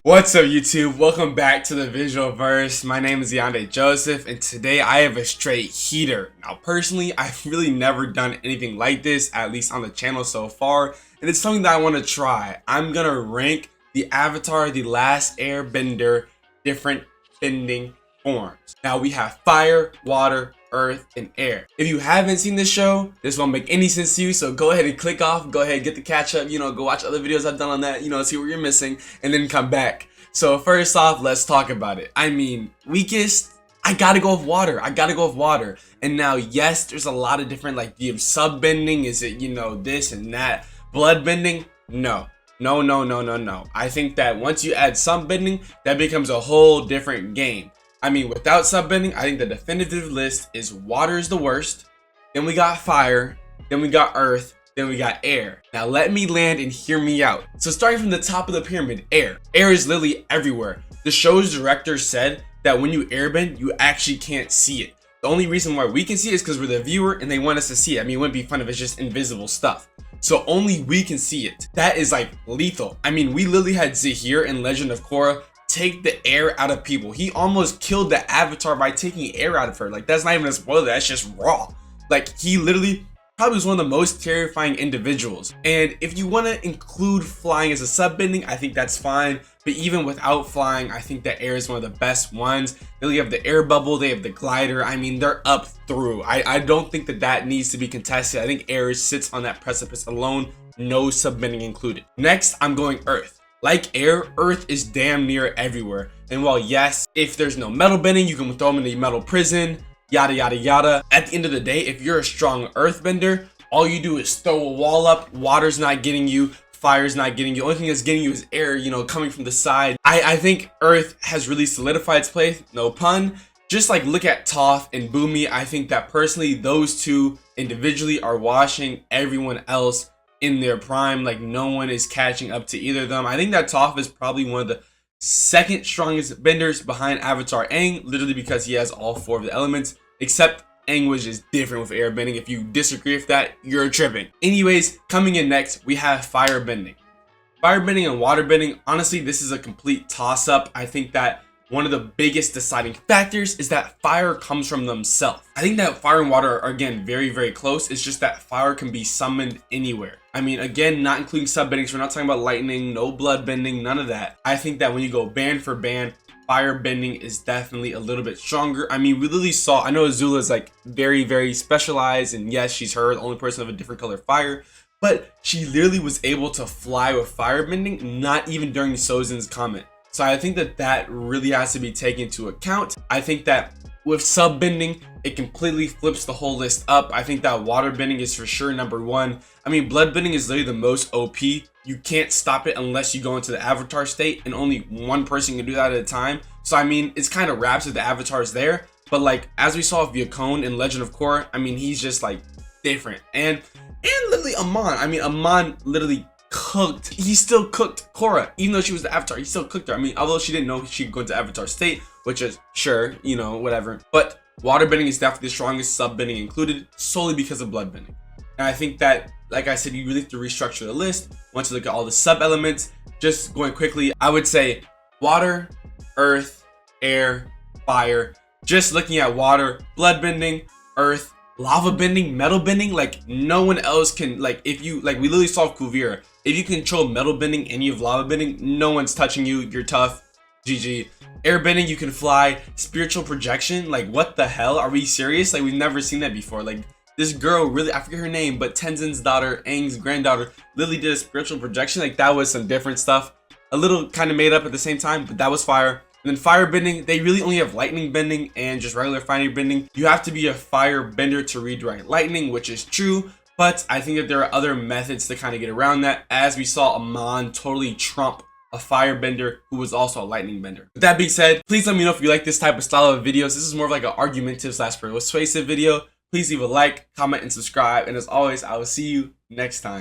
What's up YouTube? Welcome back to the Visual Verse. My name is Yonde Joseph and today I have a straight heater. Now personally, I've really never done anything like this, at least on the channel so far, and it's something that I want to try. I'm gonna rank the Avatar The Last Airbender different bending forms. Now we have fire, water, earth, and air. If you haven't seen this show, this won't make any sense to you, so go ahead and click off, go ahead, get the catch up, go watch other videos I've done on that, see what you're missing, and then come back. So first off, let's talk about it. I mean, weakest, I gotta go with water. And now, yes, there's a lot of different, do you have sub bending? Is it, this and that? Blood bending? No. I think that once you add sub bending, that becomes a whole different game. I mean, without subbending, I think the definitive list is water is the worst, then we got fire, then we got earth, then we got air. Now let me land and hear me out. So starting from the top of the pyramid, air. Air is literally everywhere. The show's director said that when you airbend, you actually can't see it. The only reason why we can see it is because we're the viewer and they want us to see it. I mean, it wouldn't be fun if it's just invisible stuff. So only we can see it. That is lethal. I mean, we literally had Zahir in Legend of Korra take the air out of people. He almost killed the Avatar by taking air out of her. That's not even a spoiler, that's just raw. He literally probably was one of the most terrifying individuals. And if you want to include flying as a subbending, I think that's fine. But even without flying, I think that air is one of the best ones. They have the air bubble, they have the glider. I mean, they're up through. I don't think that needs to be contested. I think air sits on that precipice alone, no subbending included. Next, I'm going earth. Like air, earth is damn near everywhere. And while yes, if there's no metal bending, you can throw them in the metal prison, yada yada yada. At the end of the day, if you're a strong earthbender, all you do is throw a wall up, water's not getting you, fire's not getting you. Only thing that's getting you is air, coming from the side. I think earth has really solidified its place, no pun. Just look at Toph and Boomy. I think that personally, those two individually are washing everyone else in their prime. No one is catching up to either of them. I think that Toph is probably one of the second strongest benders behind Avatar Aang, literally because he has all four of the elements, except Aang was just different with airbending. If you disagree with that, you're tripping. Anyways, coming in next, we have firebending. Firebending and waterbending, honestly, this is a complete toss-up. I think that one of the biggest deciding factors is that fire comes from themselves. I think that fire and water are, again, very, very close. It's just that fire can be summoned anywhere. I mean, again, not including subbendings. We're not talking about lightning, no blood bending, none of that. I think that when you go band for band, fire bending is definitely a little bit stronger. I mean, we literally saw, I know Azula is very, very specialized, and yes, she's the only person of a different color fire, but she literally was able to fly with fire bending, not even during Sozin's comment. So I think that really has to be taken into account. I think that with subbending, it completely flips the whole list up. I think that waterbending is for sure number one. I mean, bloodbending is literally the most OP. You can't stop it unless you go into the Avatar state, and only one person can do that at a time. So I mean, it's kind of raps if the Avatar's there. But as we saw with Yakone in Legend of Korra, I mean, he's just different. And literally Amon. I mean, Amon literally cooked. He still cooked Korra, even though she was the Avatar. He still cooked her. I mean, although she didn't know she could go into Avatar state, which is sure, whatever. But waterbending is definitely the strongest, subbending included, solely because of bloodbending. And I think that, like I said, you really have to restructure the list once you look at all the sub elements. Just going quickly, I would say water, earth, air, fire. Just looking at water, bloodbending, earth, lava bending, metal bending, no one else can, if you, we literally saw Kuvira. If you control metal bending and you have lava bending, no one's touching you, you're tough, GG. Airbending, you can fly. Spiritual projection, what the hell? Are we serious? We've never seen that before. This girl, really, I forget her name, but Tenzin's daughter, Aang's granddaughter, literally did a spiritual projection. That was some different stuff. A little kind of made up at the same time, but that was fire. And then fire bending, they really only have lightning bending and just regular fire bending. You have to be a fire bender to redirect lightning, which is true. But I think that there are other methods to kind of get around that, as we saw Amon totally trump a firebender who was also a lightning bender. With that being said, please let me know if you like this type of style of videos. This is more of an argumentative / persuasive video. Please leave a like, comment, and subscribe. And as always, I will see you next time.